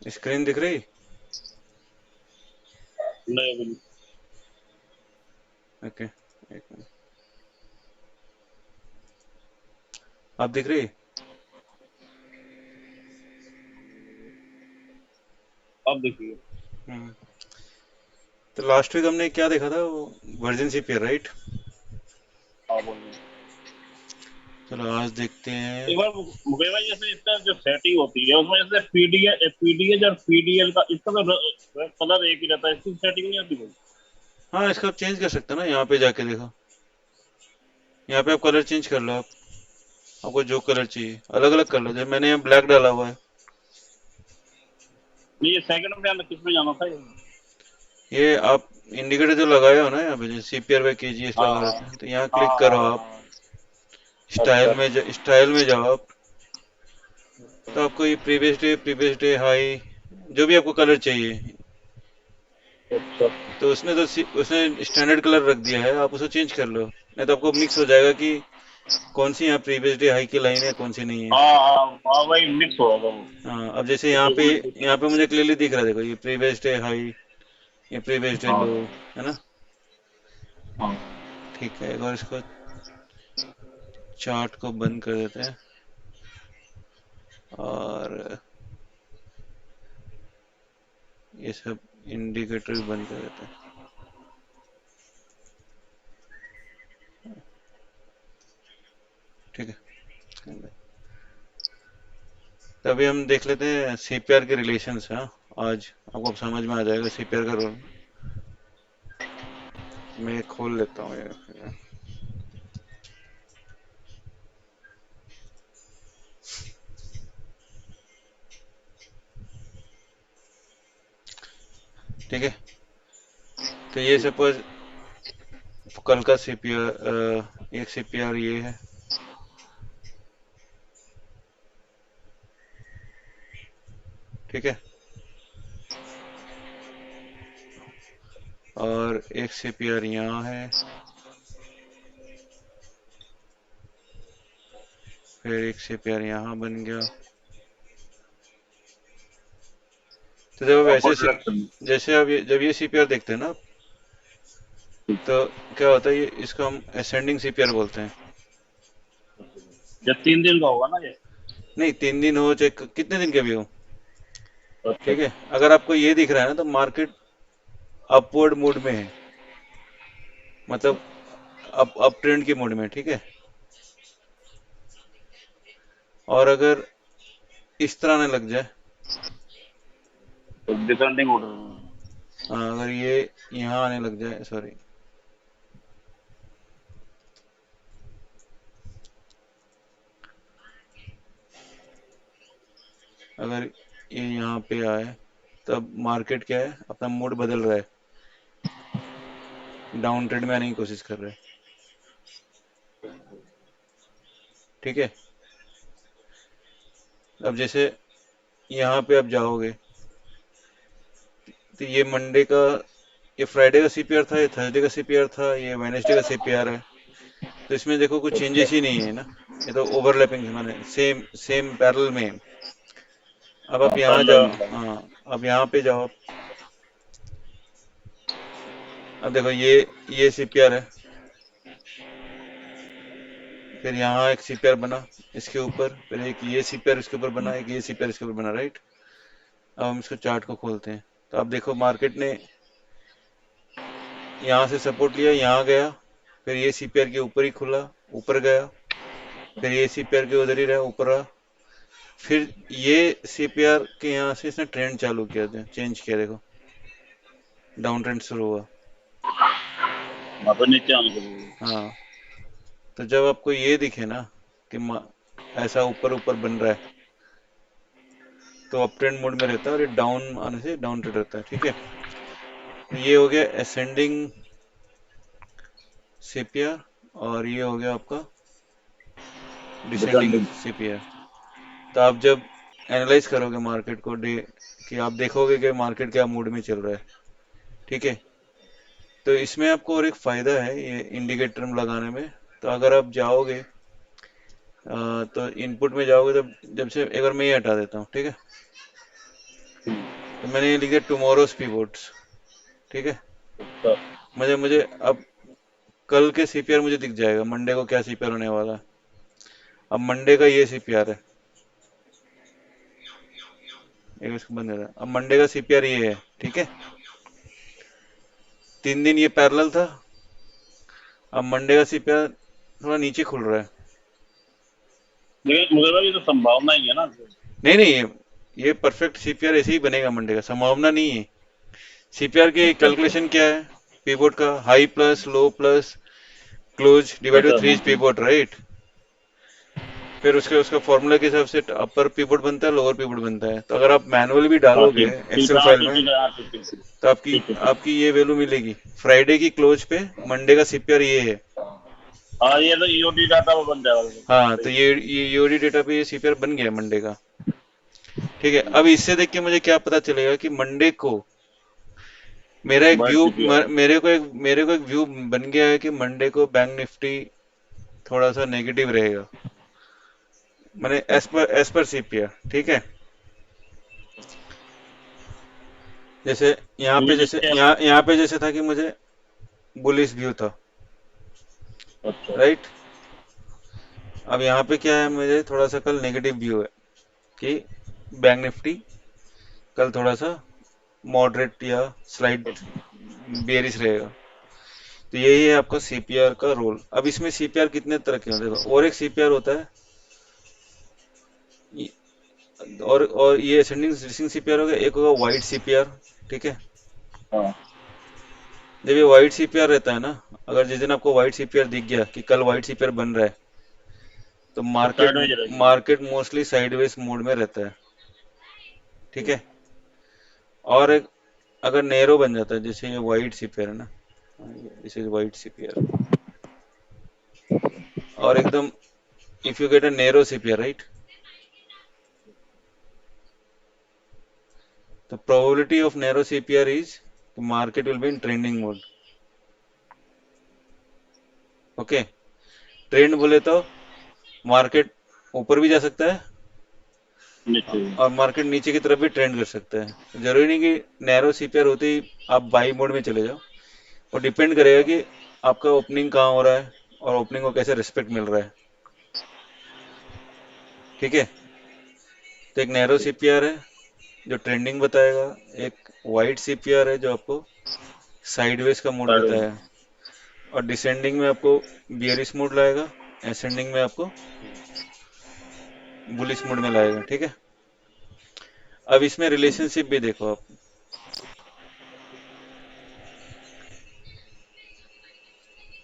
Screen दिख रही? नहीं अभी ओके, एक मिनट। आप दिख रही? अब देखिए। हम्म। तो लास्ट वीक हमने क्या देखा था, वो वर्जिन सीपीआर, राइट? हाँ बोलिए। चलो आज देखते हैं। एक बार मुकेश भाई, जैसे इसका जो सेटिंग होती है उसमें जैसे पीडीएच और पीडीएल का इसका तो कलर एक ही रहता है, इसकी सेटिंग नहीं होती कोई? हाँ, इसका आप चेंज कर सकते हो ना, यहाँ पे जाके देखो। यहाँ पे आप कलर चेंज कर लो। आपको जो कलर चाहिए अलग अलग कर लो, जैसे मैंने यहाँ ब्लैक डाला हुआ है। नहीं, ये सेकंड में जाना, किस में जाना था ये? ये आप इंडिकेटर जो लगाए हो ना यहाँ पे, जैसे सीपीआर बाई केजीएस हाँ लगा हाँ रहता है, तो यहाँ क्लिक हाँ करो हाँ आप। हाँ। अच्छा। स्टाइल में जाओ आप। तो आपको ये प्रीवियस डे हाई, जो भी आपको कलर चाहिए, अच्छा। तो उसने स्टैंडर्ड कलर रख दिया है, आप उसे चेंज कर लो। नहीं तो आपको मिक्स हो जाएगा कि कौन सी यहाँ प्रीवियस डे हाई की लाइन है, कौन सी नहीं है। हाँ हाँ हाँ भाई, मिक्स हो रहा था वो। हाँ, अब जैसे तो बिल्कुल भी ठीक यहाँ पे नहीं। मुझे क्लियरली दिख रहा है, देखो ये प्रीवियस डे हाई, ये प्रीवियस डे लो, हाँ है ना? हाँ। ठीक है, एक बार इसको चार्ट को बंद कर देते हैं और ये सब इंडिकेटर भी बंद कर देते हैं। ठीक है, तो अभी हम देख लेते हैं सीपीआर के रिलेशंस। हाँ, आज आपको अब समझ में आ जाएगा सीपीआर का रोल। मैं खोल लेता हूँ ये। ठीक है, तो ये सपोज कल का सीपीआर, एक सीपीआर ये है। ठीक है, और एक सीपीआर यहाँ है, फिर एक सीपीआर यहाँ बन गया। तो जब आप प्रॉपर डायरेक्शन। जैसे आप जब ये सीपीआर देखते हैं ना, तो क्या होता है, ये इसको हम असेंडिंग सीपीआर बोलते हैं। जब 3 दिन का होगा ना ये? नहीं, 3 दिन हो चाहे कितने दिन के भी हो। अच्छा। ठीक है, अगर आपको ये दिख रहा है ना, तो मार्केट अपवर्ड मोड में है, मतलब अप ट्रेंड की मोड में। ठीक है, और अगर इस तरह आने लग जाए, तो डिसेंडिंग ऑर्डर। अगर ये यहाँ आने लग जाए, सॉरी, अगर ये यहाँ पे आए, तब मार्केट क्या है, अपना मूड बदल रहा है, डाउन ट्रेंड में आने की कोशिश कर रहा है। ठीक है, अब जैसे यहाँ पे आप जाओगे, तो ये मंडे का, ये फ्राइडे का सीपीआर था, ये थर्सडे का सीपीआर था, ये वेनेसडे का सीपीआर है। तो इसमें देखो कुछ अच्छा। चेंजेस ही नहीं है ना, ये तो ओवरलैपिंग माने सेम सेम पैरेलल में है। अब हाँ आप यहाँ पैरेलल जाओ। में था। हाँ, अब यहाँ पे जाओ। अब देखो ये सीपीआर है, फिर यहाँ एक सीपीआर बना इसके ऊपर, फिर एक ये सीपीआर इसके ऊपर बना, एक ये सीपीआर इसके ऊपर बना, राइट? अब हम इसको चार्ट को खोलते हैं, तो आप देखो मार्केट ने यहाँ से सपोर्ट लिया, यहाँ गया, फिर ये सीपीआर के ऊपर ही खुला, ऊपर गया, फिर ये सीपीआर के उधर ही रहा, ऊपर रहा, फिर ये सीपीआर के यहाँ से इसने ट्रेंड चालू किया था, चेंज किया, देखो डाउन ट्रेंड शुरू हुआ। हाँ तो नीचे आने के लिए। हाँ, तो जब आपको ये दिखे ना कि ऐसा ऊपर ऊपर बन रहा है, तो अप ट्रेंड मोड में रहता है, और ये डाउन आने से डाउन ट्रेंड रहता है। ठीक है, तो ये हो गया असेंडिंग सीपीआर, और ये हो गया आपका डिसेंडिंग डिसेंडिंग। सीपीआर। तो आप जब एनालाइज करोगे मार्केट को डे, कि आप देखोगे कि मार्केट क्या मूड में चल रहा है। ठीक है, तो इसमें आपको और एक फ़ायदा है ये इंडिकेटर में लगाने में। तो अगर आप जाओगे, तो इनपुट में जाओगे, तो जब से एक बार मैं ये हटा देता हूँ। ठीक है, तो मैंने ये लिख दिया टुमारोज पिवोट्स। ठीक है, अच्छा। मुझे मुझे अब कल के सीपीआर मुझे दिख जाएगा, मंडे को क्या सीपीआर होने वाला है। अब मंडे का ये सीपीआर है, एक इसको बंद कर रहा है। अब मंडे का सीपीआर ये है। ठीक है, 3 दिन ये पैरेलल था। अब मंडे का सीपीआर थोड़ा नीचे खुल रहा है। लेकिन मुझे लगा ये तो संभावना ही है ना। नहीं नहीं, ये परफेक्ट सीपीआर ऐसे ही बनेगा मंडे का, संभावना नहीं है। सीपीआर की अच्छा अच्छा कैलकुलेशन क्या है, पीवोट का high plus low plus close divide by अच्छा। 3 पीवोट, राइट। फिर उसके उसका फॉर्मूला के हिसाब से अपर पीवोट बनता है, लोअर पीवोट बनता है। तो अगर आप मैनुअली भी हाँ डालोगे ठीक ठीक, एक्सेल हाँ फाइल ठीक में, ठीक है, हाँ ठीक ठीक तो आपकी ठीक है ठीक। आपकी ये वैल्यू मिलेगी। फ्राइडे की क्लोज पे मंडे का सीपीआर ये है। हाँ ये तो ईओटी डाटा वो बन जाएगा हाँ, सही। तो ये यूडी डेटा पे ये सीपीआर बन गया मंडे का। ठीक है, अब इससे देख के मुझे क्या पता चलेगा कि मंडे को मेरा एक बस व्यू, ठीक है। मेरे को एक व्यू बन गया है कि मंडे को बैंक निफ्टी थोड़ा सा नेगेटिव रहेगा, मैंने एज पर सीपीआर। ठीक है, जैसे यहाँ पे, क्योंकि जैसे जैसे यहाँ पे जैसे था कि मुझे बुलिश व्यू था, अच्छा राइट। अब यहाँ पे क्या है, मुझे थोड़ा सा कल नेगेटिव व्यू है कि बैंक निफ्टी कल थोड़ा सा मॉडरेट या स्लाइड बेरिश रहेगा। तो यही है आपका सीपीआर का रोल। अब इसमें सीपीआर कितने तरह के होते हैं देखो, और एक सीपीआर होता है और ये असेंडिंग डिसेंडिंग सीपीआर होगा, एक होगा वाइट सीपीआर। ठीक है, हाँ। जब ये वाइट सीपीआर रहता है ना, अगर जिस दिन आपको वाइट सीपीआर दिख गया कि कल वाइट सीपीआर बन रहा है, तो तो मार्केट साइडवेज रहेगी। मार्केट मोस्टली साइडवेज मोड में रहता है। ठीक है, और एक अगर नैरो बन जाता है, जैसे ये वाइट सीपीआर है ना, दिस इज वाइट सीपीआर, और एकदम if you get a narrow CPR, right, the probability of narrow CPR is the market will be in trending mode. Okay, trend बोले तो मार्केट ऊपर भी जा सकता है नीचे। और मार्केट नीचे की तरफ भी ट्रेंड कर सकता है। तो जरूरी नहीं कि नैरो सीपीआर होते ही आप बाई मोड में चले जाओ। वो डिपेंड करेगा कि आपका ओपनिंग कहाँ हो रहा है और ओपनिंग को कैसे रिस्पेक्ट मिल रहा है। ठीक है, तो एक नैरो सीपीआर है जो ट्रेंडिंग बताएगा, एक वाइट सीपीआर है जो आपको साइडवेज का मोड साइडवेज। बताया, और डिसेंडिंग में आपको बियरिश मोड लाएगा, एसेंडिंग में आपको बुलिश मोड में लाएगा। ठीक है, अब इसमें रिलेशनशिप भी देखो आप।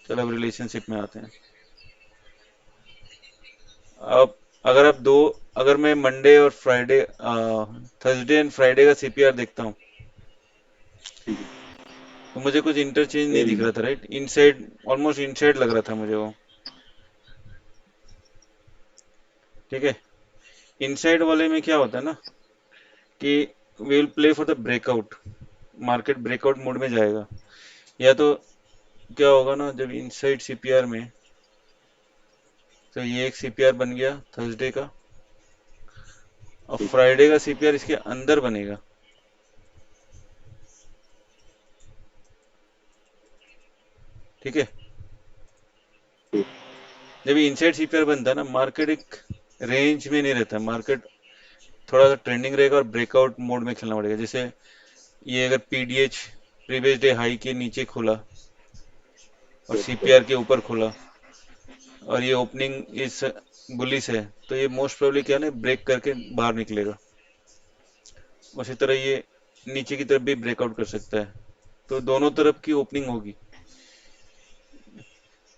चलो अब रिलेशनशिप में आते हैं। अब अगर आप दो, अगर मैं मंडे और फ्राइडे, थर्सडे एंड फ्राइडे का सीपीआर देखता हूँ, तो मुझे कुछ इंटरचेंज नहीं दिख रहा था, राइट। इनसाइड, ऑलमोस्ट इनसाइड लग रहा था मुझे वो। ठीक है, इनसाइड वाले में क्या होता है ना कि we will play for the breakout, market breakout mode में जाएगा। या तो क्या होगा ना, जब इनसाइड सीपीआर में, तो ये एक सीपीआर बन गया थर्सडे का, और फ्राइडे का सीपीआर इसके अंदर बनेगा। ठीक है, जब ये इनसाइड सीपीआर बनता है ना, मार्केट एक रेंज में नहीं रहता, मार्केट थोड़ा सा ट्रेंडिंग रहेगा और ब्रेकआउट मोड में खेलना पड़ेगा। जैसे ये अगर पीडीएच प्रीवियस डे हाई के नीचे खुला और सीपीआर के ऊपर खुला और ये ओपनिंग इस बुलिश है, तो ये मोस्ट प्रोबेबली क्या है, ब्रेक करके बाहर निकलेगा। उसी तरह ये नीचे की तरफ भी ब्रेकआउट कर सकता है। तो दोनों तरफ की ओपनिंग होगी,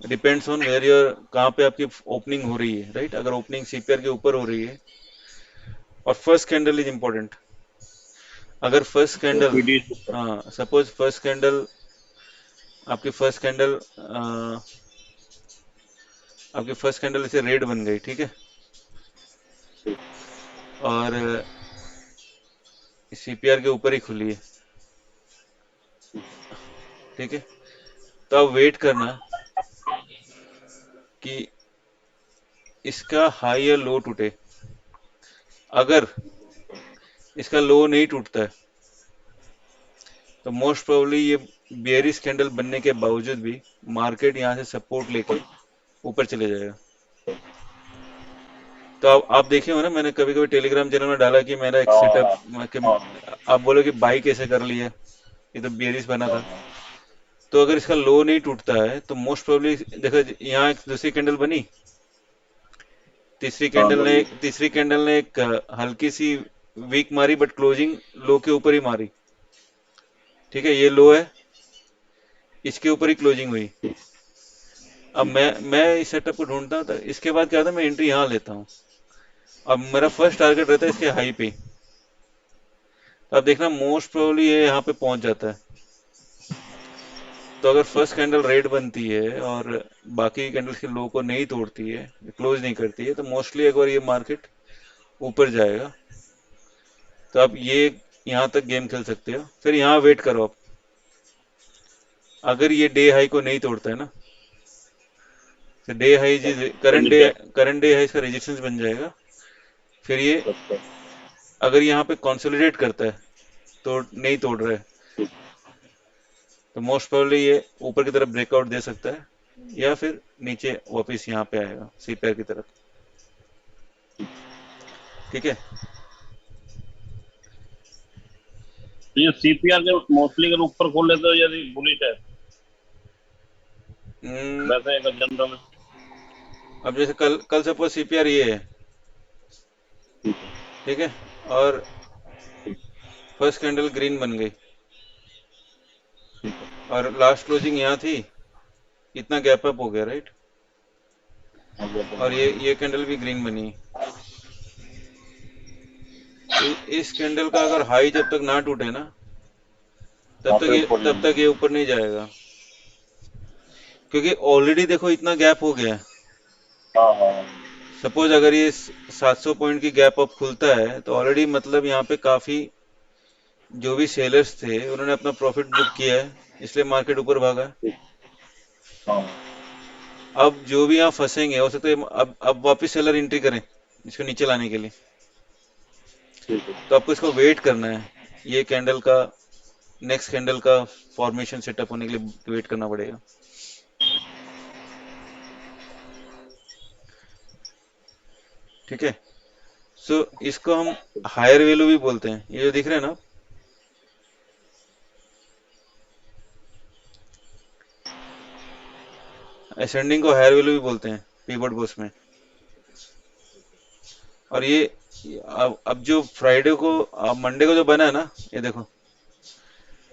डिपेंड्स ऑन वेयर योर, कहाँ पे आपकी ओपनिंग हो रही है, राइट। अगर ओपनिंग सीपीआर के ऊपर हो रही है, और फर्स्ट कैंडल इज इंपॉर्टेंट। अगर फर्स्ट कैंडल, पीडी। हाँ सपोज फर्स्ट कैंडल, आपकी फर्स्ट कैंडल आपकी फर्स्ट कैंडल ऐसे रेड बन गई, ठीक है, और सीपीआर के ऊपर ही खुली है, ठीक है, तो आप वेट करना कि इसका हाई या लो टूटे। अगर इसका लो नहीं टूटता है, तो मोस्ट प्रोबेबली ये बेयरिश कैंडल बनने के बावजूद भी मार्केट यहाँ से सपोर्ट लेके ऊपर चले जाएगा। तो आप देखे हो ना, मैंने कभी कभी टेलीग्राम चैनल में डाला कि मेरा एक हाँ सेटअप, हाँ हाँ आप बोलो कि बाई कैसे कर लिया, ये तो बेयरिश बना हाँ था। हाँ तो अगर इसका लो नहीं टूटता है तो मोस्ट प्रोबेबली देखो, यहाँ एक दूसरी कैंडल बनी, हाँ, बोलिए। तीसरी कैंडल ने एक हल्की सी वीक मारी, बट क्लोजिंग लो के ऊपर ही मारी। ठीक है, ये लो है, इसके ऊपर ही क्लोजिंग हुई। अब मैं इस सेटअप को ढूंढता हूँ, तो इसके बाद क्या होता है, मैं एंट्री यहाँ लेता हूँ। अब मेरा फर्स्ट टारगेट रहता है इसके हाई पे। तो अब देखना मोस्ट प्रोबेबली ये यहाँ पे पहुंच जाता है। तो अगर फर्स्ट कैंडल रेड बनती है और बाकी कैंडल्स के लो को नहीं तोड़ती है, क्लोज नहीं करती है, तो मोस्टली एक बार ये मार्केट ऊपर जाएगा। तो आप ये यहाँ तक गेम खेल सकते हो, फिर यहाँ वेट करो आप। अगर ये डे हाई को नहीं तोड़ता है ना, तो डे हाई जी, फिर नीचे। करंट डे हाई इसका रेजिस्टेंस बन जाएगा। फिर ये अच्छा। अगर यहाँ पे कंसोलिडेट करता है, तो नहीं तोड़ रहा है, तो मोस्ट प्रोबेबली ये ऊपर की तरफ ब्रेकआउट दे सकता है, या फिर नीचे वापस यहाँ पे आएगा सीपीआर की तरफ। ठीक है। तो ये सीपीआर के मोस्टली अगर ऊपर खोल लेते तो यदि बुलिश है, हम्म, वैसे अगर जनरल। अब जैसे कल कल सपोज सीपीआर ये है, ठीक है। ठीक है, और ठीक फर्स्ट कैंडल ग्रीन बन गई, ठीक है। और लास्ट क्लोजिंग यहाँ थी, इतना गैप अप हो गया, राइट। हाँ, वो तो और है। ये कैंडल भी ग्रीन बनी। तो इस कैंडल का अगर हाई जब तक ना टूटे ना, हाँ, फिर ऊपर नहीं तब तक जाएगा। ये ऊपर नहीं जाएगा। क्योंकि ऑलरेडी देखो इतना गैप हो गया है। हाँ हाँ सपोज अगर ये 700 पॉइंट की गैप अप खुलता है, तो ऑलरेडी मतलब यहाँ पे काफी जो भी सेलर्स थे उन्होंने अपना प्रॉफिट बुक किया है, इसलिए मार्केट ऊपर भागा है। ठीक। हाँ। अब जो भी यहाँ फंसेंगे, हो सकता है अब वापस सेलर एंट्री करें इसको नीचे लाने के लिए। ठीक है। तो आपको इसको वेट करना है, ये कैंडल का, नेक्स्ट कैंडल का फॉर्मेशन सेटअप होने के लिए वेट करना पड़ेगा। ठीक है। सो इसको हम हायर वैल्यू भी बोलते हैं, ये जो दिख रहे हैं ना, असेंडिंग को हायर वैल्यू भी बोलते हैं पीवट बॉक्स में। और ये अब जो फ्राइडे को, मंडे को जो बना है ना, ये देखो,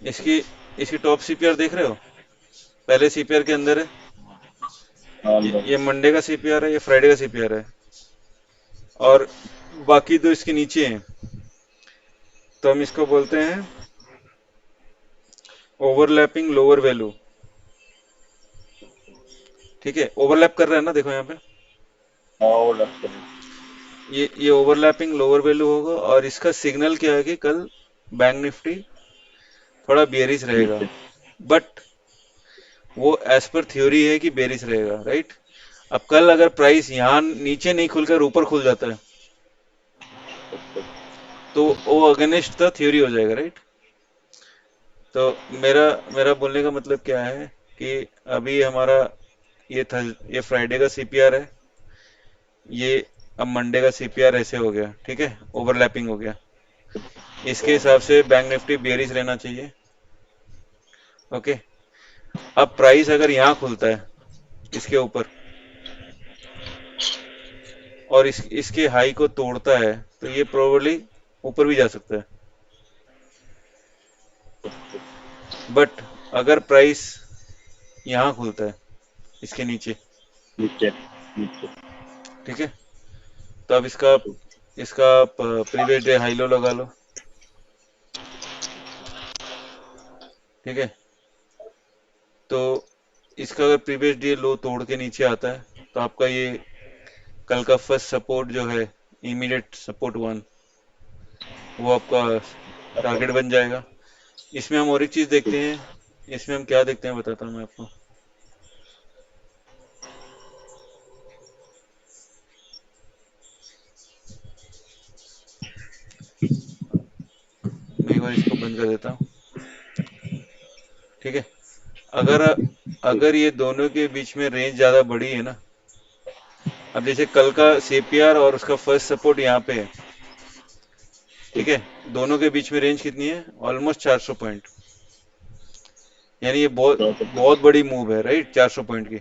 इसकी इसकी टॉप सीपीआर देख रहे हो, पहले सीपीआर के अंदर है। हाँ, अंदर। ये मंडे का सीपीआर है, ये फ्राइडे का सीपीआर है, और बाकी दो इसके नीचे हैं। तो हम इसको बोलते हैं ओवरलैपिंग लोअर वैल्यू। ठीक है, ओवरलैप कर रहा है ना, देखो यहाँ पे, हाँ, वो लेफ्ट है। ये ओवरलैपिंग लोअर वैल्यू होगा, और इसका सिग्नल क्या है कि कल बैंक निफ्टी थोड़ा बेयरिश रहेगा। नीचे। बट वो एज पर थ्योरी है कि बेयरिश रहेगा, राइट। अब कल अगर प्राइस यहाँ नीचे नहीं खुलकर ऊपर खुल जाता है, तो वो अगेंस्ट द थ्योरी हो जाएगा, राइट। तो मेरा मेरा बोलने का मतलब क्या है कि अभी हमारा ये फ्राइडे का सीपीआर है, ये अब मंडे का सीपीआर ऐसे हो गया, ठीक है, ओवरलैपिंग हो गया। इसके हिसाब से बैंक निफ्टी बेयरिश रहना चाहिए। ओके। अब प्राइस अगर यहाँ खुलता है इसके ऊपर, और इसके हाई को तोड़ता है, तो ये प्रोबेबली ऊपर भी जा सकता है। बट अगर प्राइस यहाँ खुलता है इसके नीचे, नीचे। नीचे। ठीक है, तो अब इसका इसका प्रीवियस डे हाई लो लगा लो। ठीक है, तो इसका अगर प्रीवियस डे लो तोड़ के नीचे आता है, तो आपका ये कल का फर्स्ट सपोर्ट जो है, इमीडिएट सपोर्ट वन, वो आपका टारगेट बन जाएगा। इसमें हम और एक चीज देखते हैं, इसमें हम क्या देखते हैं बताता हूँ मैं आपको। मैं एक बार इसको बंद कर देता हूँ। ठीक है। अगर अगर ये दोनों के बीच में रेंज ज्यादा बड़ी है ना, अब जैसे कल का सीपीआर और उसका फर्स्ट सपोर्ट यहाँ पे है, ठीक है, दोनों के बीच में रेंज कितनी है, ऑलमोस्ट 400 पॉइंट। यानी ये बहुत बहुत बड़ी मूव है, राइट, 400 पॉइंट की।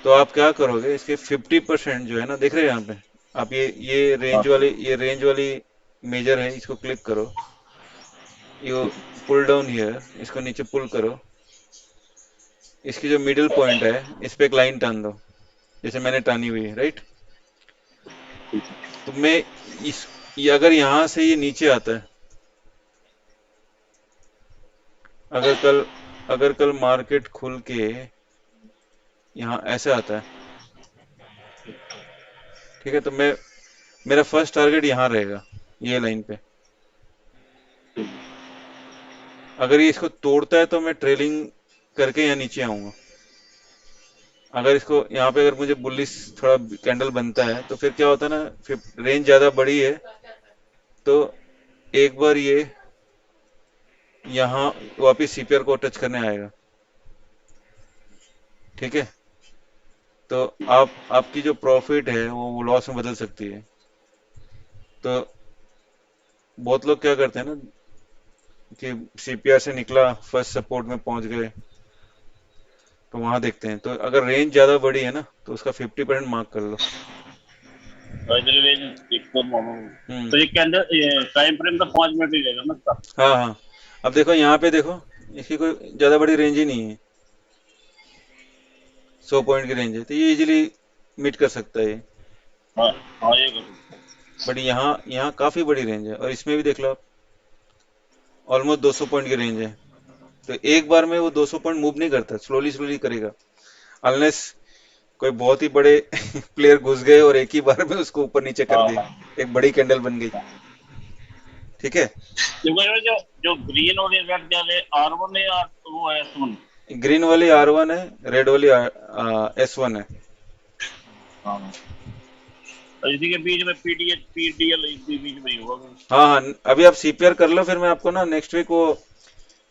तो आप क्या करोगे, इसके 50% जो है ना, देख रहे हैं यहाँ पे आप, ये रेंज वाली मेजर है, इसको क्लिक करो, यू पुल डाउन हियर, इसको नीचे पुल करो, इसकी जो मिडिल पॉइंट है इस पे एक लाइन टान दो, जैसे मैंने टानी हुई है, राइट। तो मैं इस ये अगर यहाँ से ये नीचे आता है, अगर कल अगर कल मार्केट खुल के यहाँ ऐसे आता है, ठीक है, तो मेरा फर्स्ट टारगेट यहाँ रहेगा, ये लाइन पे। अगर ये इसको तोड़ता है तो मैं ट्रेलिंग करके यहाँ नीचे आऊंगा। अगर इसको यहाँ पे, अगर मुझे बुलिश थोड़ा कैंडल बनता है, तो फिर क्या होता है ना, फिर रेंज ज्यादा बड़ी है, तो एक बार ये यहाँ वापिस सीपीआर को टच करने आएगा, ठीक है। तो आपकी जो प्रॉफिट है वो लॉस में बदल सकती है। तो बहुत लोग क्या करते हैं ना, कि सीपीआर से निकला, फर्स्ट सपोर्ट में पहुंच गए, तो वहां देखते हैं। तो अगर रेंज ज्यादा बड़ी है ना, तो उसका 50% मार्क कर लो। और इधर रेंज एक तो हम्म। तो ये कैंडल टाइम फ्रेम तो 5 मिनट ही रहेगा ना इसका। हाँ हाँ। अब देखो यहाँ पे देखो, इसकी कोई ज्यादा बड़ी रेंज ही नहीं है, 100 पॉइंट की रेंज है, तो ये इजीली मीट कर सकता है ये। हाँ हाँ, ये कर। बट यहाँ यहाँ काफी बड़ी रेंज है, और इसमें भी देख लो आप, ऑलमोस्ट 200 पॉइंट की रेंज है। तो एक बार में वो 200 पॉइंट मूव नहीं करता, स्लोली स्लोली करेगा, अनलेस कोई बहुत ही बड़े प्लेयर घुस गए और एक ही बार में उसको ऊपर नीचे कर हाँ दिए, हाँ। एक बड़ी कैंडल बन गई, ठीक है। देखो ये जो जो ग्रीन और ये रेड वाले R1 है, आर वो है S1। ग्रीन वाली R1 है, रेड वाली S1 है। हाँ, और इसी के बीच में पीडीएच पीडीएल इसी बीच में ही होगा। हाँ हाँ, अभी आप सीपीआर कर लो, फिर मैं आपको ना नेक्स्ट वीक वो,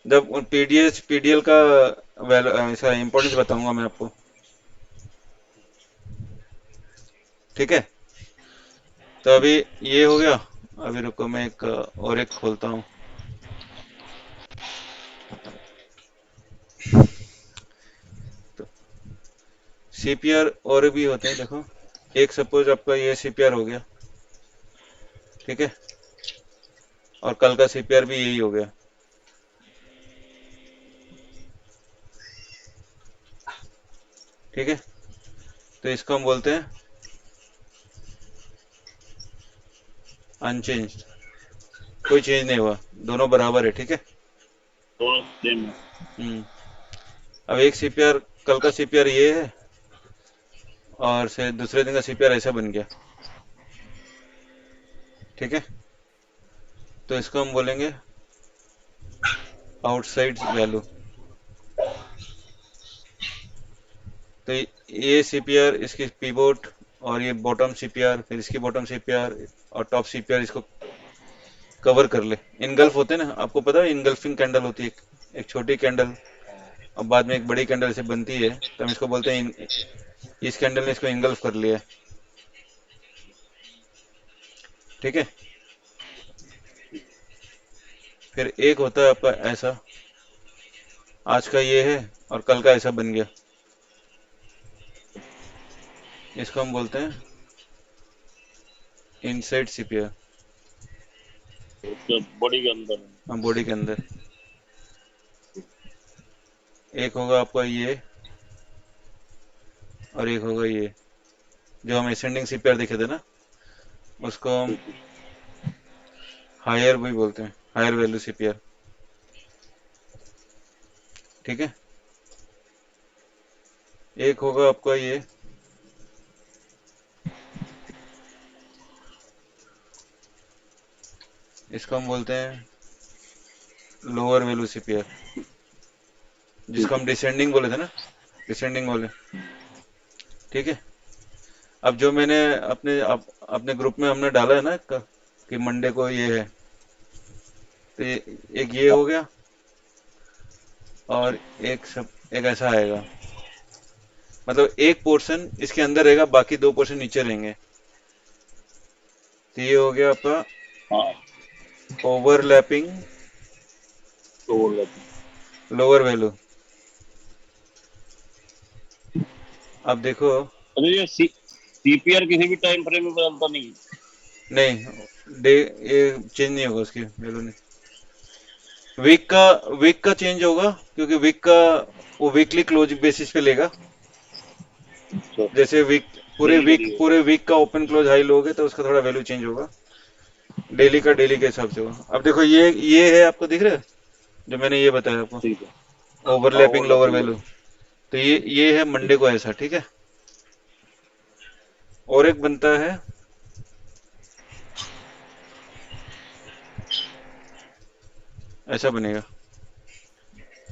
जब पीडीएच पीडीएल का ऐसा इम्पोर्टेंस बताऊंगा मैं आपको, ठीक है। तो अभी ये हो गया। अभी रुको, मैं एक और एक खोलता हूँ। तो सीपीआर और भी होते हैं, देखो, एक सपोज आपका ये सीपीआर हो गया, ठीक है, और कल का सीपीआर भी यही हो गया, ठीक है। तो इसको हम बोलते हैं अनचेंज्ड, कोई चेंज नहीं हुआ, दोनों बराबर है, ठीक है। दोनों सेम है। हम्म। अब एक सीपीआर, कल का सीपीआर ये है, और से दूसरे दिन का सीपीआर ऐसा बन गया, ठीक है। तो इसको हम बोलेंगे आउटसाइड वैल्यू। तो ये सीपीआर, इसकी पीवोट, और ये बॉटम सीपीआर, फिर इसकी बॉटम सीपीआर, और टॉप सीपीआर इसको कवर कर ले। इनगल्फ होते हैं ना, आपको पता है, इनगल्फिंग कैंडल होती है, एक छोटी कैंडल और बाद में एक बड़ी कैंडल से बनती है, तो हम इसको बोलते हैं इस कैंडल ने इसको इनगल्फ कर लिया, ठीक है। फिर एक होता है आपका ऐसा, आज का ये है और कल का ऐसा बन गया, इसको हम बोलते हैं इनसाइड सीपीआर, उसके बॉडी के अंदर है। हम बॉडी के अंदर। एक होगा आपका ये, और एक होगा ये, जो हम असेंडिंग सीपीआर देखे थे ना, उसको हम हायर भी बोलते हैं, हायर वैल्यू सीपीआर, ठीक है। एक होगा आपका ये, इसको हम बोलते हैं लोअर वैल्यू सीपीआर, जिसको हम डिसेंडिंग बोले थे ना, डिसेंडिंग वाले, ठीक है। अब जो मैंने अपने ग्रुप में हमने डाला है ना कि मंडे को ये है, तो एक ये हो गया, और एक ऐसा आएगा। मतलब एक पोर्शन इसके अंदर रहेगा, बाकी दो पोर्शन नीचे रहेंगे। तो ये हो गया आपका हाँ, ओवरलैपिंग तो वो लेते हैं। Lower value. अब देखो, अरे ये सीपीआर किसी भी टाइम फ्रेम में बदलता नहीं? नहीं डे ये चेंज नहीं होगा उसकी वैल्यू, नहीं। वीक का चेंज होगा, क्योंकि वीक का वो वीकली क्लोज बेसिस पे लेगा। अच्छा, जैसे डेली का नहीं होगा। पूरे वीक का ओपन क्लोज हाई लोगे तो उसका थोड़ा वैल्यू चेंज होगा। डेली का डेली के हिसाब से होगा। अब देखो, ये है, आपको दिख रहा है जो मैंने ये बताया आपको, ठीक है। हाँ, overlapping lower overlapping value. Load. तो ये है ठीक। मंडे को ऐसा, ठीक है। और एक बनता है ऐसा बनेगा,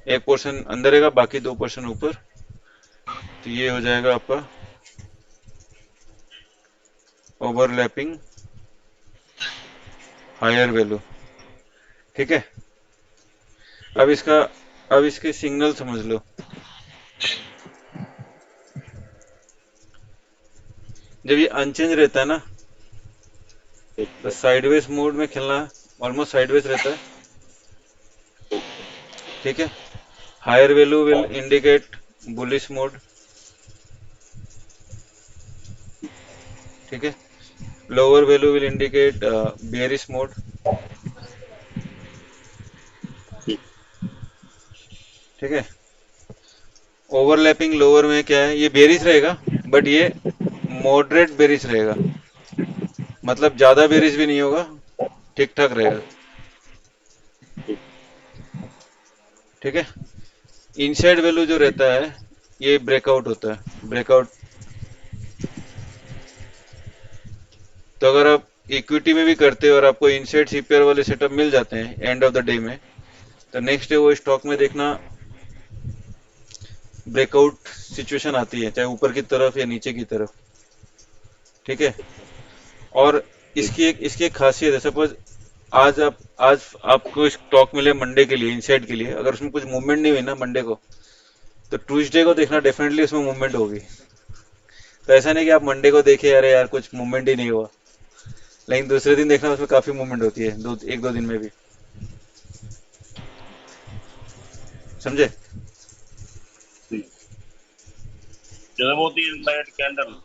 एक पोर्शन अंदर रहेगा, बाकी दो पोर्शन ऊपर। तो ये हो जाएगा आपका ओवरलैपिंग हायर वैल्यू, ठीक है। अब इसका अब इसके सिग्नल समझ लो। जब ये अनचेंज रहता है ना, तो ठीक साइडवेज मोड में खेलना ऑलमोस्ट साइडवेज रहता है, ठीक है। हायर वैल्यू विल है। इंडिकेट बुलिश मोड, ठीक है। Lower value will indicate bearish mode, ठीक। ठीक है। ओवरलैपिंग लोअर में क्या है, ये बेरिश रहेगा, बट ये मॉडरेट बेरिश रहेगा। मतलब ज्यादा बेरिश भी नहीं होगा, ठीक ठाक रहेगा, ठीक। ठीक है। इनसाइड वैल्यू जो रहता है, ये ब्रेकआउट होता है, ब्रेकआउट। तो अगर आप इक्विटी में भी करते हो और आपको इनसाइड सीपीआर वाले सेटअप मिल जाते हैं एंड ऑफ द डे में, तो नेक्स्ट डे वो स्टॉक में देखना ब्रेकआउट सिचुएशन आती है, चाहे ऊपर की तरफ या नीचे की तरफ, ठीक है। और ठीक। इसकी एक खासियत है, सपोज आज आपको स्टॉक मिले मंडे के लिए, इनसाइड के लिए, अगर उसमें कुछ मूवमेंट नहीं हुई ना मंडे को, तो ट्यूसडे को देखना डेफिनेटली उसमें मूवमेंट होगी। तो ऐसा नहीं कि आप मंडे को देखे अरे यार कुछ मूवमेंट ही नहीं हुआ, लेकिन दूसरे दिन देखना उसमें काफी मूवमेंट होती है, एक दो दिन में भी। समझे? ठीक। जैसे वो होती है इनसाइड कैंडल।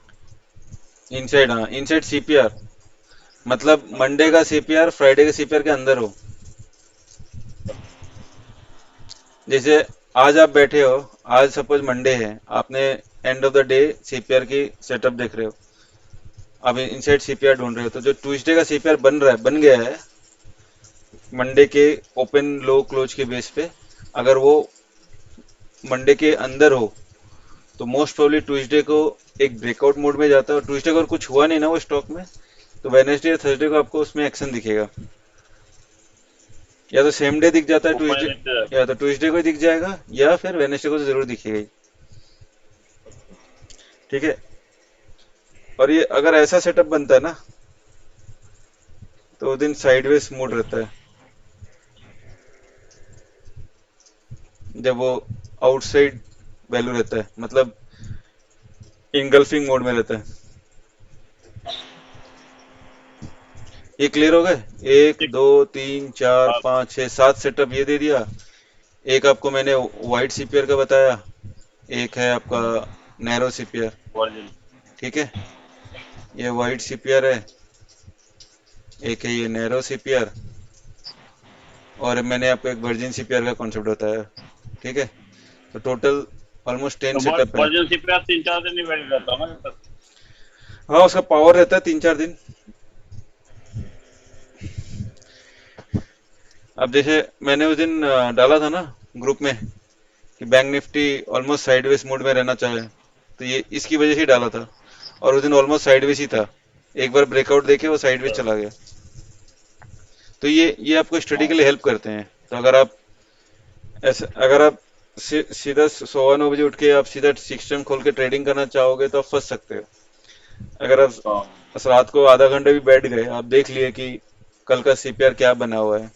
इनसाइड, हाँ, इनसाइड सीपीआर। मतलब मंडे का सीपीआर फ्राइडे के सीपीआर के अंदर हो। जैसे आज आप बैठे हो, आज सपोज मंडे है, आपने end of the day CPR की सेटअप देख रहे हो, अब इनसाइड सीपीआर ढूंढ रहे हो, तो जो ट्यूसडे का सीपीआर बन गया है मंडे के ओपन लो क्लोज के बेस पे, अगर वो मंडे के अंदर हो, तो मोस्ट प्रोबेबली ट्यूसडे को एक ब्रेकआउट मोड में जाता है। और ट्यूसडे को अगर कुछ हुआ नहीं ना वो स्टॉक में, तो वेनेसडे या थर्सडे को आपको उसमें एक्शन दिखेगा। या तो सेम डे दिख जाता है ओपन ट्यूसडे, इंटरेस्ट। या तो ट्यूसडे को ही दिख जाएगा, या फिर वेनेसडे को तो जरूर दिखेगा ही, ठीक है। और ये अगर ऐसा सेटअप बनता है ना, तो उस दिन साइडवेज मोड रहता है, जब वो आउटसाइड वैल्यू रहता है, मतलब इनगल्फिंग मोड में रहता है। ये क्लियर हो गए? एक ठीक। दो तीन चार हाँ। पाँच छः सात सेटअप ये दे दिया। एक आपको मैंने वाइट सीपीआर का बताया, एक है आपका नैरो सीपीआर, वर्जिन। ठीक है। ये वाइट सीपीआर है, एक है ये नैरो सीपीआर, और मैंने आपको एक वर्जिन सीपीआर का कॉन्सेप्ट बताया, ठीक है। तो टोटल ऑलमोस्ट 10 तो सेटअप है। वर्जिन पे आप 3-4 दिन ही वैलिड रहता है ना जब तक। हाँ, उसका पावर रहता है 3 4 दिन। अब जैसे मैंने उस दिन डाला था ना ग्रुप में कि bank Nifty almost sideways mode में रहना चाहे, तो ये इसकी वजह से ही डाला था। और उस दिन ऑलमोस्ट साइडवेज ही था, एक बार ब्रेकआउट देके वो साइडवेज चला गया। तो ये आपको स्टडी के लिए हेल्प करते हैं। तो अगर आप सीधा 9:15 बजे उठ के आप सीधा सिस्टम खोल के ट्रेडिंग करना चाहोगे तो आप फंस सकते हो। अगर आप हाँ। रात को आधा घंटे भी बैठ गए, आप देख लिए कि कल का सीपीआर क्या बना हुआ है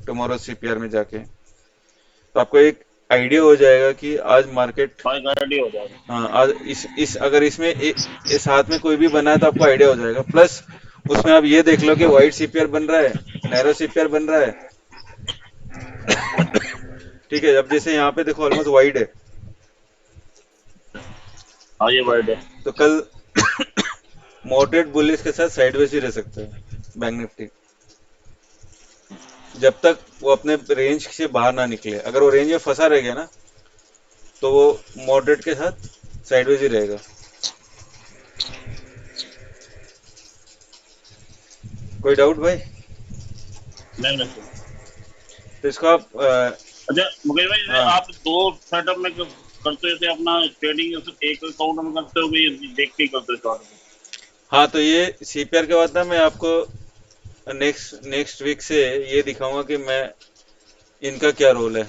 टुमारो सीपीआर में जाके, तो आपको एक आइडिया हो जाएगा कि आज मार्केट, हाँ, एक आइडिया हो जाएगा। हाँ आज इस अगर इसमें इस हाथ में कोई भी बना है तो आपको आइडिया हो जाएगा। प्लस उसमें आप ये देख लो कि वाइड सीपीआर बन रहा है, नैरो सीपीआर बन रहा है। ठीक है, अब जैसे यहाँ पे देखो ऑलमोस्ट वाइड है, हाँ, ये वर्ड है। तो कल मॉडरेट बुलिश के साथ साइडवेज ही रह सकता है बैंक निफ्टी, जब तक वो अपने रेंज से बाहर ना निकले। अगर वो रेंज में फंसा रह गया ना, तो वो मॉडरेट के साथ साइडवेज ही रहेगा। कोई डाउट भाई? नहीं, नहीं। तो इसको आप अच्छा मुकेश भाई, जैसे हाँ आप दो सेटअप में करते हो, जैसे अपना ट्रेडिंग एक अकाउंट में करते हो कि देख के ही करते हो चार्ट में? हाँ, तो ये सीपीआर के बाद ना मैं आपको नेक्स्ट नेक्स्ट वीक से ये दिखाऊंगा कि मैं इनका क्या रोल है।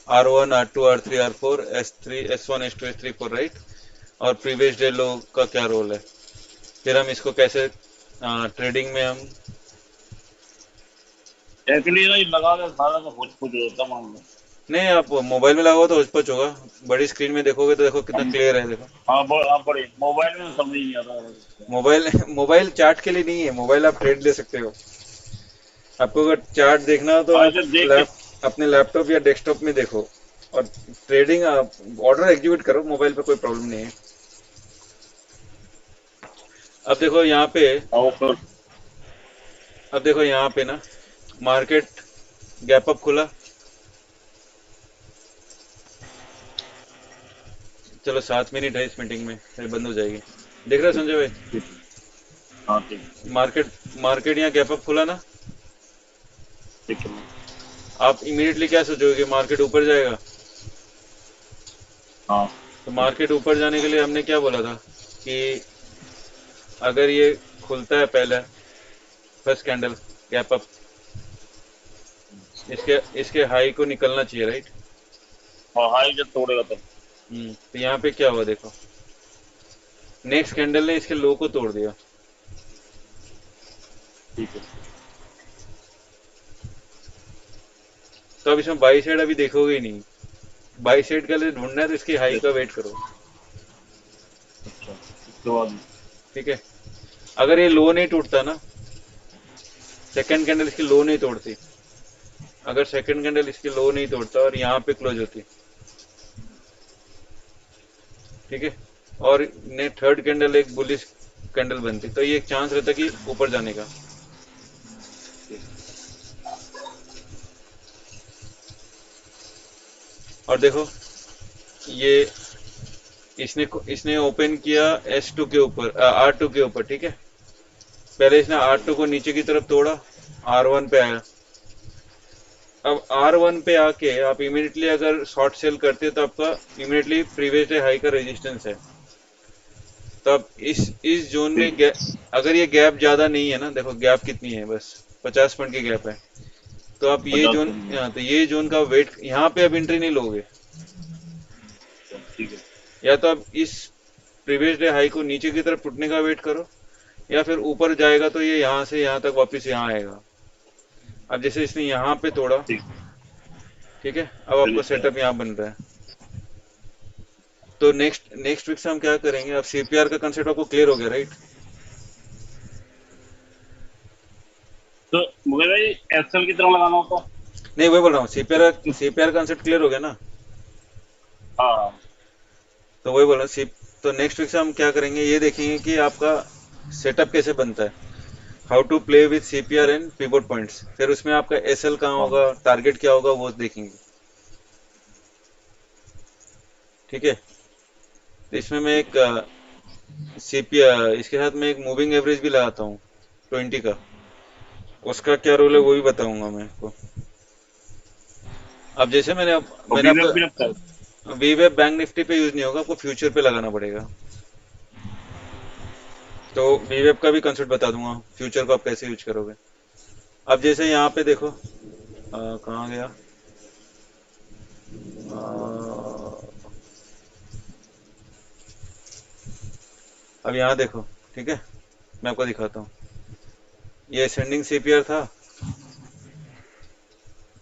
R1 R2 R3 R4 S3 S1 S2 S3 4, right. और प्रीवियस डे लो का क्या रोल है, फिर हम इसको कैसे ट्रेडिंग में हम। एक्चुअली ना, ये लगा के सारा का कुछ कुछ होता है मामला। नहीं, आप मोबाइल में लगाओ तो होच होगा, बड़ी स्क्रीन में देखोगे तो देखो कितना हम क्लियर है, देखो। हाँ, हाँ, बड़े मोबाइल में समझ ही नहीं आता। मोबाइल मोबाइल चार्ट के लिए नहीं है, मोबाइल आप ट्रेड ले सकते हो। आपको अगर चार्ट देखना हो तो हाँ, आप इसे देख के। अपने लैपटॉप या डेस्कटॉप में देखो, और ट्रेडिंग आप ऑर्डर एग्जीक्यूट करो, मोबाइल पे कोई प्रॉब्लम नहीं है। अब देखो यहाँ पे, हाँ, वो कर। अब देखो यहाँ पे ना मार्केट गैप अप खुला। चलो 7 मिनट है इस मीटिंग में, फिर बंद हो जाएगी। देख रहे हो ठीक। संजय भाई? ठीक। हाँ, ठीक। मार्केट मार्केट यहाँ गैप अप खुला ना, ठीक है। आप इमीडिएटली क्या सोचोगे कि मार्केट ऊपर जाएगा। हाँ। तो मार्केट ऊपर जाने के लिए हमने क्या बोला था कि अगर ये खुलता है पहले फर्स्ट कैंडल गैप अप, इसके इसके हाई को निकलना चाहिए, राइट। और हाई जब तोड़ेगा तब। तो यहाँ पे क्या हुआ देखो, नेक्स्ट कैंडल ने इसके लो को तोड़ दिया। ठीक है। तो अब इसमें बाई साइड अभी देखोगे ही नहीं, बाई साइड का लिए ढूंढना है तो इसकी हाई का वेट करो। अच्छा, उसके बाद। ठीक है, अगर ये लो नहीं टूटता ना, सेकंड कैंडल इसकी लो नहीं तोड़ती, अगर सेकंड कैंडल इसकी लो नहीं तोड़ता और यहाँ पे क्लोज होती, ठीक है, और ने थर्ड कैंडल एक बुलिश कैंडल बनती, तो ये एक चांस रहता कि ऊपर जाने का। और देखो ये इसने इसने ओपन किया S2 के ऊपर, R2 के ऊपर, ठीक है। पहले इसने हाँ, R2 को नीचे की तरफ तोड़ा, R1 पे आया। अब R1 पे आके आप इमीडिएटली अगर शॉर्ट सेल करते हो तो आपका इमीडिएटली प्रीवियस डे हाई का रेजिस्टेंस है। तो अब इस जोन में ठीक। अगर ये गैप ज्यादा नहीं है ना, देखो गैप कितनी है, बस 50 पॉइंट की गैप है। तो आप ये 50 जोन, मिनट में। हाँ, तो ये जोन का वेट यहाँ पे अब एंट्री नहीं लोगे। ठीक है। या तो आप इस प्रीवियस डे हाई को नीचे की तरफ टूटने का वेट करो, या फिर ऊपर जाएगा तो ये यहाँ से यहाँ तक वापस यहाँ आएगा। अब जैसे इसने यहाँ पे तोड़ा, ठीक। ठीक है, अब आपका फिनिश है। सेटअप यहाँ बन रहा है। तो नेक्स्ट नेक्स्ट वीक से हम क्या करेंगे, अब सीपीआर का कंसेप्ट आपको क्लियर हो गया, राइट। तो मुकेश भाई, एक्सेल की तरह लगाना होता है? नहीं, वही बोल रहा हूँ, सीपीआर सीपीआर कंसेप्ट क्लियर हो गया ना। हाँ, हाँ। तो वही बोल रहा हूँ सी तो नेक्स्ट वीक से हम क्या करेंगे, ये देखेंगे कि आपका सेटअप कैसे बनता है, how to play with CPR and pivot points. फिर उसमें आपका एसएल कहाँ हाँ, होगा, टारगेट क्या होगा, वो देखेंगे। ठीक है, तो इसमें मैं एक सीपीआर, इसके साथ मैं एक मूविंग एवरेज भी लगाता हूँ 20 का, उसका क्या रोल है वो भी बताऊंगा मैं आपको। अब जैसे और मैंने वीवेक भी आपको लगता है? वीवेब बैंक निफ्टी पे यूज नहीं होगा, आपको फ्यूचर पे लगाना पड़ेगा। तो वीवेब का भी कंसेप्ट बता दूंगा, फ्यूचर को आप कैसे यूज करोगे। अब जैसे यहाँ पे देखो, कहाँ गया, अ, अब यहाँ देखो, ठीक है, मैं आपको दिखाता हूँ। ये असेंडिंग सीपीआर था,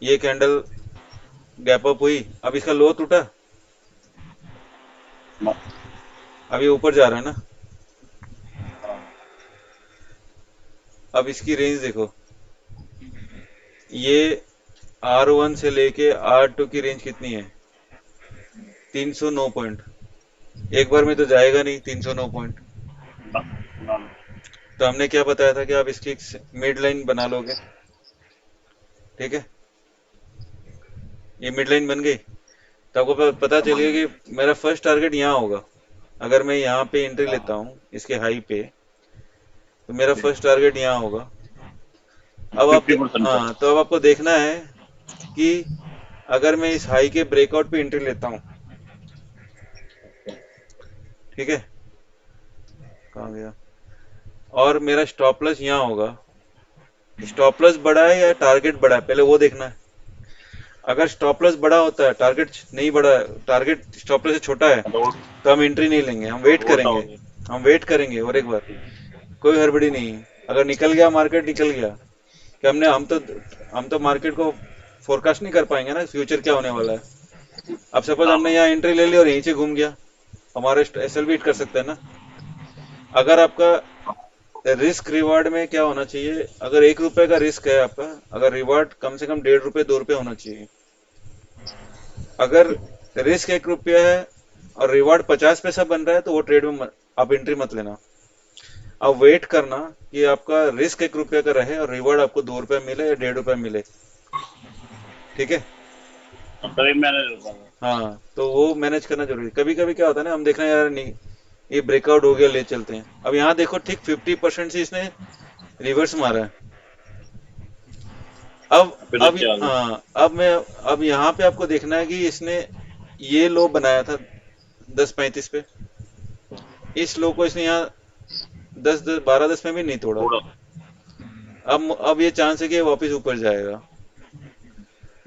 ये कैंडल गैप अप हुई, अब इसका लो टूटा, ना, अब ये ऊपर जा रहा है ना। हाँ, अब इसकी रेंज देखो, ये R1 से लेके R2 की रेंज कितनी है? 309 पॉइंट। एक बार में तो जाएगा नहीं 309 पॉइंट। ना, ना, तो हमने क्या बताया था कि आप इसकी मिड लाइन बना लोगे। ठीक है, ये मिड लाइन बन गई, तो आपको पता चल गया कि मेरा फर्स्ट टारगेट यहाँ होगा। अगर मैं यहाँ पे एंट्री लेता हाँ, हूँ इसके हाई पे, तो मेरा फर्स्ट टारगेट यहाँ होगा। अब आप 50% का। हाँ, तो अब आपको देखना है कि अगर मैं इस हाई के ब्रेकआउट पे एंट्री लेता हूँ, ठीक है, कहाँ गया, और मेरा स्टॉप लॉस यहाँ होगा, स्टॉप लॉस बड़ा है या टारगेट बड़ा है, पहले वो देखना है। अगर स्टॉप लॉस बड़ा होता है, टारगेट नहीं बड़ा है, टारगेट स्टॉप लॉस से छोटा है, तो तो हम एंट्री नहीं लेंगे, हम वेट उल्टा हो करेंगे। गया। हम वेट करेंगे और एक बार, कोई हड़बड़ी नहीं है। अगर निकल गया मार्केट, निकल गया, कि हम तो मार्केट को फोरकास्ट नहीं कर पाएंगे ना फ्यूचर क्या होने वाला है। अब सपोज ना, हमने यहाँ एंट्री ले ली और यहीं से घूम गया, हमारा एसएल भी हिट कर सकता है ना। अगर आपका रिस्क रिवार्ड में क्या होना चाहिए, अगर 1 रुपए का रिस्क है आपका, अगर रिवार्ड कम से कम 1.5 रुपए 2 रुपए होना चाहिए। अगर रिस्क 1 रुपया है और रिवार्ड 50 पैसा बन रहा है, तो वो ट्रेड में आप एंट्री मत लेना। अब वेट करना कि आपका रिस्क 1 रुपया का रहे और रिवार्ड आपको 2 रुपया मिले या 1.5 रुपया मिले। ठीक है, तभी मैंने होता है। हाँ, तो वो मैनेज करना जरूरी है। कभी कभी क्या होता है ना, हम देखना यार नहीं, ये ब्रेकआउट हो गया, ले चलते हैं। अब यहाँ देखो, ठीक 50% से इसने रिवर्स मारा है। अब फिर अब नीचे आ गया। हाँ, अब यहाँ पे आपको देखना है कि इसने ये लो बनाया था 10.35 पे, इस लो को इसने यहाँ 12-10 में भी नहीं तोड़ा। थोड़ा। अब ये चांस है कि ये वापस ऊपर जाएगा,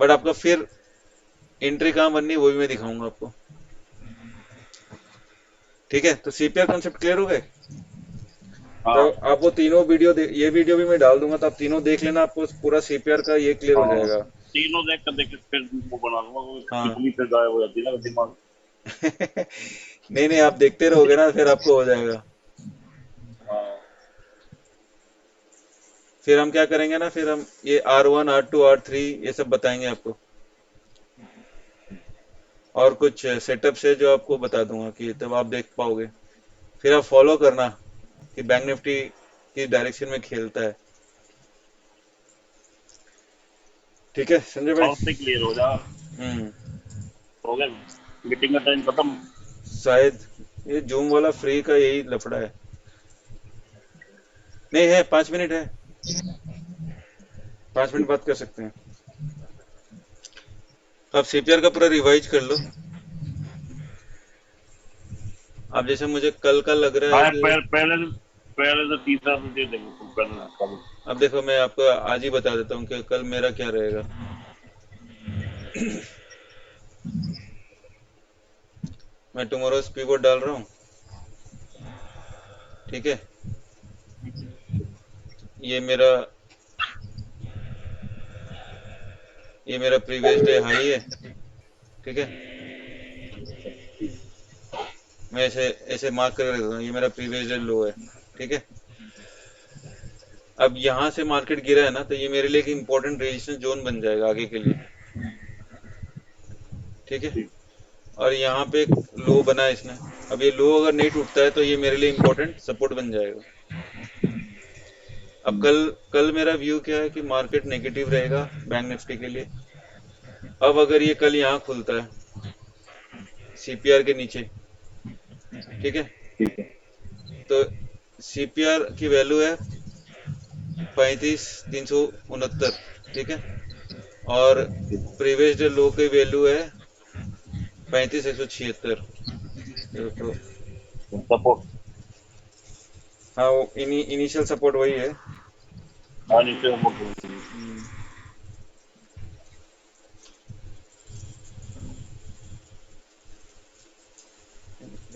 बट आपका फिर एंट्री कहाँ बननी है वो भी मैं दिखाऊंगा आपको। ठीक है, तो सीपीआर कॉन्सेप्ट क्लियर हो गए। तो हाँ, आप वो तीनों वीडियो ये वीडियो भी मैं डाल दूंगा, तो आप तीनों देख लेना, आपको पूरा सीपीआर का ये क्लियर हो हाँ, जाएगा। तीनों देख के फिर वो बना लूंगा, वो हाँ। बिजली पे गायब हो जाती है ना दिमाग। नहीं नहीं, आप देखते रहोगे ना, फिर आपको हो जाएगा। हाँ, फिर हम क्या करेंगे ना, फिर हम ये R1 R2 R3 ये सब बताएंगे आपको, और कुछ सेटअप्स है जो आपको बता दूंगा, कि तब आप देख पाओगे। फिर आप फॉलो करना कि बैंक निफ्टी की डायरेक्शन में खेलता है। ठीक है संजय भाई। साउथ से क्लियर हो जा। हम्म। हो गया, मीटिंग का टाइम खत्म। शायद ये जूम वाला फ्री का यही लफड़ा है। नहीं है, 5 मिनट है, 5 मिनट बात कर सकते हैं। आप सीपीआर का पूरा रिवाइज कर लो। अब जैसे मुझे कल का लग रहा है हाँ, कि, पहले तो तीसरा तो दे देंगे तुम पहले कल। अब देखो मैं आपको आज ही बता देता हूँ कि कल मेरा क्या रहेगा। मैं टुमारो स्पीवर डाल रहा हूँ। ठीक है, ये मेरा ये मेरा प्रीवियस डे हाई है। ठीक है, मैं ऐसे ऐसे मार्क करके रख देता हूँ, ये मेरा प्रीवियस डे लो है। ठीक है, अब यहाँ से मार्केट गिरा है ना, तो ये मेरे लिए एक इंपॉर्टेंट रेजिस्टेंस जोन बन जाएगा आगे के लिए। ठीक है, और यहाँ पे एक लो बना है इसने। अब ये लो अगर नहीं टूटता है, तो ये मेरे लिए इंपॉर्टेंट सपोर्ट बन जाएगा। अब कल कल मेरा व्यू क्या है कि मार्केट नेगेटिव रहेगा बैंक निफ्टी के लिए। अब अगर ये कल यहाँ खुलता है सीपीआर के नीचे, ठीक है, ठीक है। तो सीपीआर की वैल्यू है 35,369। ठीक है, और प्रीवियस डे लो की वैल्यू है 35,176। तो सपोर्ट। हाँ, वो इनिशियल सपोर्ट वही है। हाँ, नीचे सपोर्ट। हम्म,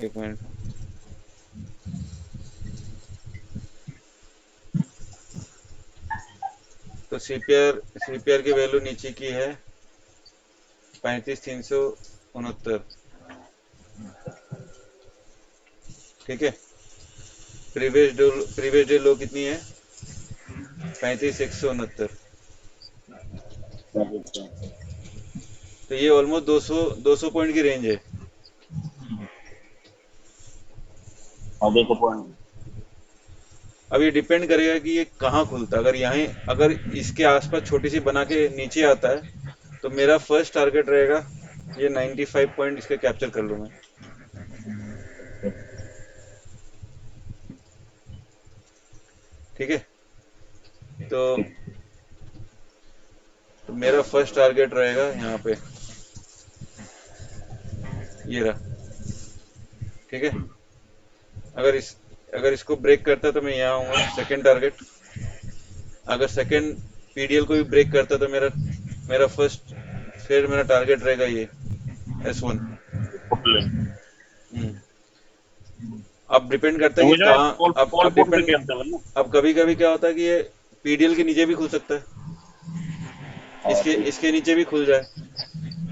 एक मिनट। तो सीपीआर सीपीआर की वैल्यू नीचे की है 35,369। ठीक है। प्रीवियस डे लो कितनी है? 35,169। तो ये ऑलमोस्ट 200 पॉइंट की रेंज है। हाँ 200 पॉइंट। अब ये डिपेंड करेगा कि ये कहाँ खुलता है। अगर इसके आसपास छोटी सी बना के नीचे आता है तो मेरा फर्स्ट टारगेट रहेगा ये 95 पॉइंट इसके कैप्चर कर लूँ मैं। ठीक है। तो तो मेरा फर्स्ट टारगेट रहेगा यहाँ पे, ये रहा। ठीक है। अगर इस अगर इसको ब्रेक करता है तो मैं यहाँ आऊँगा, सेकंड टारगेट। अगर सेकंड पीडीएल को भी ब्रेक करता है तो मेरा मेरा फर्स्ट फिर मेरा टारगेट रहेगा ये S1। अब डिपेंड करता है वो कि जो है कहाँ। कॉल अब पुट पे डिपेंड खेलते हैं ना। अब कभी कभी क्या होता है कि ये पीडीएल के नीचे भी खुल सकता है, हाँ इसके ठीक इसके नीचे भी खुल जाए।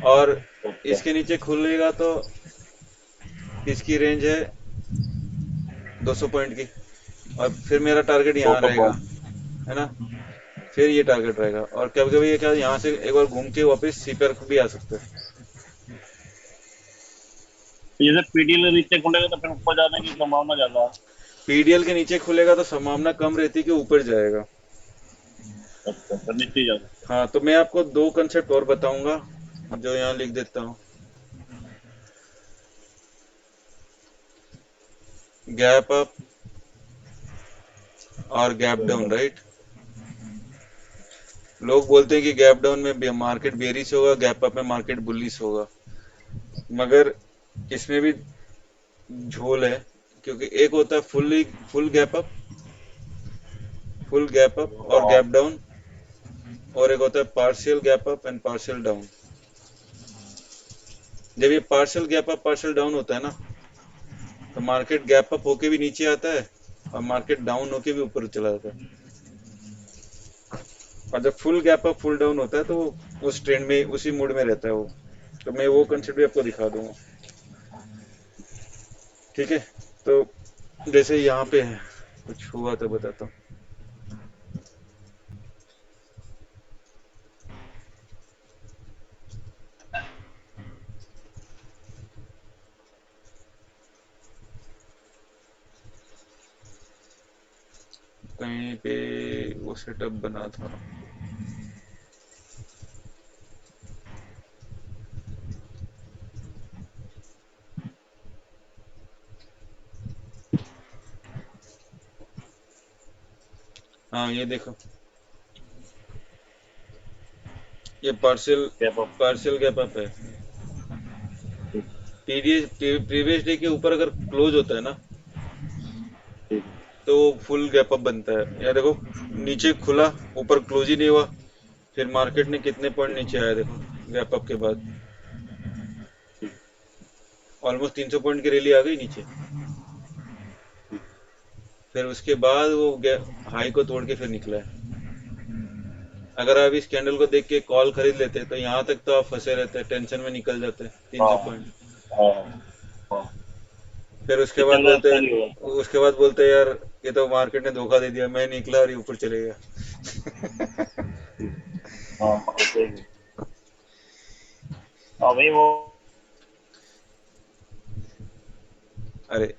और है। अच्छा। इसके नीचे खुलेगा तो इसकी रेंज है 200 पॉइंट की, और फिर मेरा टारगेट दो यहाँ सौ रहेगा, पॉइंट है ना। फिर ये टारगेट रहेगा, और कभी कभी ये क्या, यहाँ से एक बार घूम के वापस सीपीआर भी आ सकता है। जैसे पीडीएल नीचे खुलेगा तो फिर ऊपर जाने की संभावना ज्यादा है। पीडीएल के नीचे खुलेगा तो संभावना कम रहती है कि ऊपर जाएगा। अच्छा फिर नीचे जाना। हाँ, तो मैं आपको दो कंसेप्ट और बताऊंगा जो यहाँ लिख देता हूँ। गैप अप और गैप डाउन, राइट। लोग बोलते हैं कि गैप डाउन में मार्केट बेरिश होगा, गैप अप में मार्केट बुलिश होगा, मगर इसमें भी झोल है। क्योंकि एक होता है फुल गैप अप और हाँ गैप डाउन, और एक होता है partial gap up and partial down. जब ये partial gap up partial down होता है ना, तो मार्केट गैप अप होके भी नीचे आता है और मार्केट डाउन होके भी ऊपर चला जाता है। और जब full gap up full down होता है तो वो उस ट्रेंड में उसी मूड में रहता है वो। तो मैं वो कंसेप्ट भी आपको दिखा दूंगा। ठीक है। तो जैसे यहाँ पे है, कुछ हुआ तो बताता हूँ। कहीं पे वो सेटअप बना था। हाँ, ये देखो, ये partial gap up. Partial gap up है। प्रीवियस डे के ऊपर अगर क्लोज होता है ना, ठीक तो फुल गैप अप बनता है। यार देखो, नीचे खुला, ऊपर क्लोज ही नहीं हुआ, फिर मार्केट ने कितने पॉइंट नीचे आया देखो गैप अप के बाद। ऑलमोस्ट 300 पॉइंट की रैली आ गई नीचे। फिर उसके बाद वो हाई को तोड़ के फिर निकला है। अगर आप इस कैंडल को देख के कॉल खरीद लेते तो यहाँ तक तो आप फंसे रहते, टेंशन में निकल जाते 300 हाँ पॉइंट। हाँ हाँ। फिर इतना अच्छा नहीं हुआ था। उसके बाद बोलते यार ये तो मार्केट ने धोखा दे दिया, मैं निकला और ये ऊपर चले गया। हाँ हाँ, सही है। हाँ भाई वो अरे